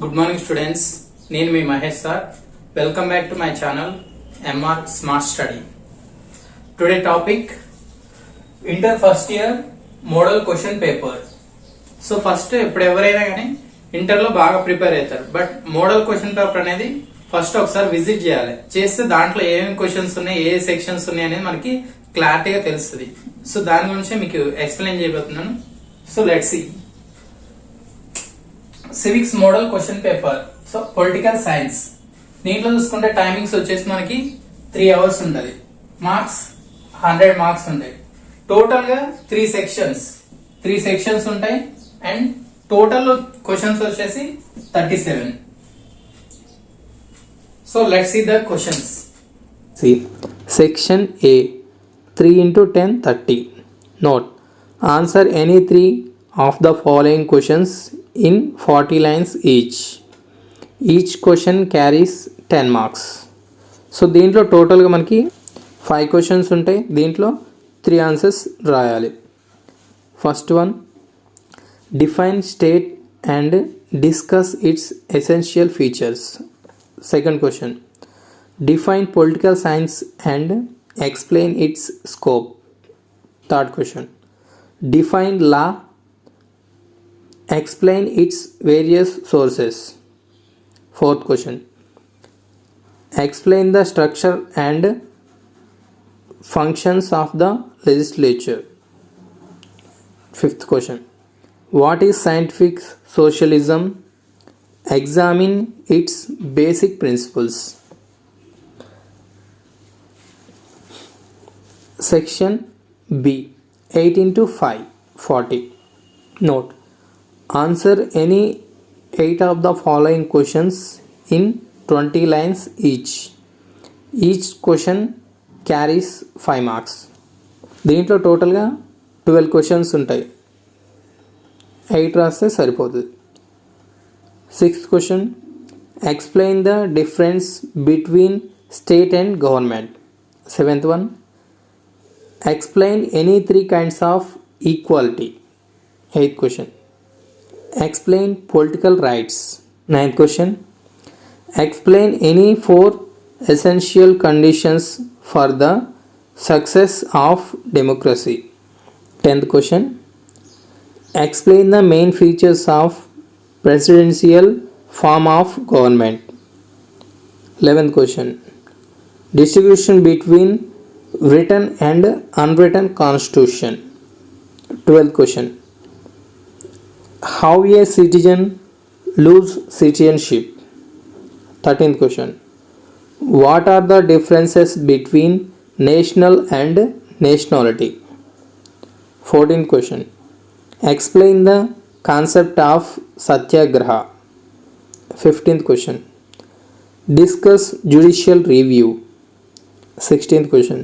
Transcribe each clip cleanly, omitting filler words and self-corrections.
Good morning students. నేను మీ Mahesh sir. Welcome back to my channel M R smart study. Today topic inter first year model question paper. So first ఇప్పుడు ఎవరైనా కానీ ఇంటర్లో బాగా prepare అవుతారు, బట్ మోడల్ క్వశ్చన్ పేపర్ అనేది ఫస్ట్ ఒకసారి విజిట్ చేయాలి. చేస్తే దాంట్లో ఏమేమి క్వశ్చన్స్ ఉన్నాయి, ఏ సెక్షన్స్ ఉన్నాయి అనేది మనకి క్లారిటీగా తెలుస్తుంది. సో దాని గురించి మీకు ఎక్స్ప్లెయిన్ చేయబోతున్నాను. So let's see. Civics model question paper. So political science దీంట్లో చూసుకుంటే టైమింగ్స్ వచ్చేసి మనకి 3 hours ఉంటుంది. మార్క్స్ 100 మార్క్స్ ఉంటాయి. టోటల్ గా 3 సెక్షన్స్ ఉంటాయి అండ్ టోటల్ క్వశ్చన్స్ వచ్చేసి 37. So let's see the questions. Section A 3 into 10 30. Note: answer any 3 of the following questions in 40 lines each. Each question carries 10 marks. So దీంట్లో టోటల్గా మనకి 5 questions ఉంటాయి. దీంట్లో 3 answers రాయాలి. First one, define state and discuss it's essential features. Second question, define political science and explain it's scope. Third question, define law, explain its various sources. Fourth question, explain the structure and functions of the legislature. Fifth question, what is scientific socialism? Examine its basic principles. Section B 8 into 5 40. Note: answer any 8 of the following questions in 20 lines each. Each question carries 5 marks. దీంట్లో టోటల్గా 12 questions ఉంటాయి. 8 రాస్తే సరిపోతుంది. Sixth question, explain the difference between state and government. Seventh one, explain any 3 kinds of equality. Eighth question, explain political rights. Ninth question, explain any 4 essential conditions for the success of democracy. 10th question, explain the main features of presidential form of government. 11th question, distribution between written and unwritten constitution. 12th question, how a citizen lose citizenship. 13th question, what are the differences between national and nationality. 14th question, explain the concept of satyagraha. 15th question, discuss judicial review. 16th question,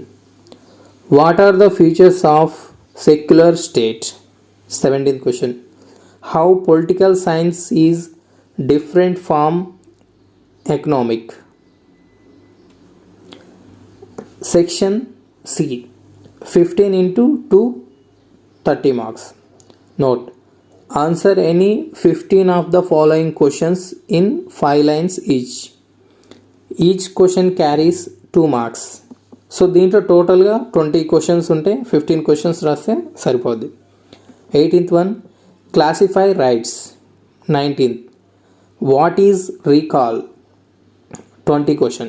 what are the features of secular state. 17th question, how political science is different from economic. Section C 15 into 2 30 marks. Note: answer any 15 of the following questions in 5 lines each. Each question carries 2 marks. So దీంట్లో టోటల్గా 20 questions ఉంటాయి. 15 questions రాస్తే సరిపోద్ది. 18th one, classify rights. 19th, what is recall. 20 question,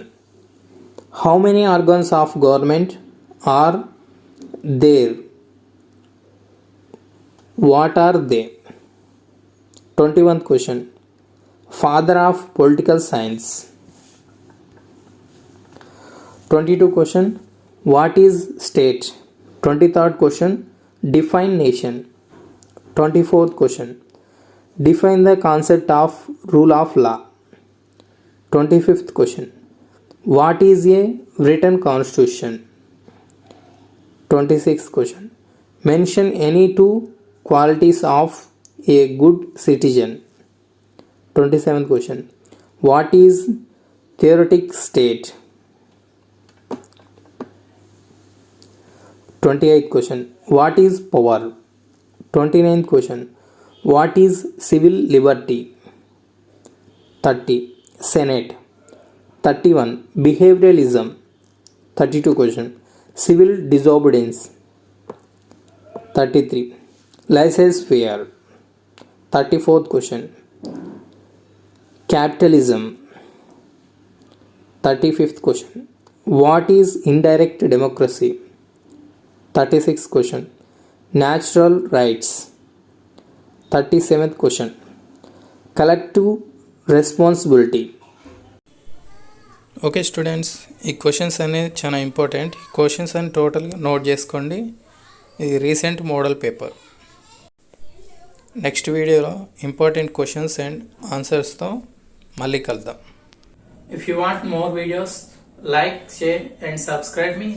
how many organs of government are there, what are they. 21st question, father of political science. 22 question, what is state. 23rd question, define nation. 24th question, define the concept of rule of law. 25th question, what is a written constitution. 26th question, mention any 2 qualities of a good citizen. 27th question, what is theoretic state. 28th question, what is power. 29th question, what is civil liberty. 30. Senate. 31. Behavioralism. 32 question. Civil disobedience. 33. Laissez-faire. 34th question. Capitalism. 35th question. What is indirect democracy? 36th question. Natural rights. 37th question. Collective responsibility. Okay students, ఈ questions అనేది చాలా important. ఈ questions అని టోటల్గా note చేసుకోండి. ఇది recent model paper. Next వీడియోలో important questions and ఆన్సర్స్తో మళ్ళీ కలుద్దాం. If you want more videos, like, share and subscribe me.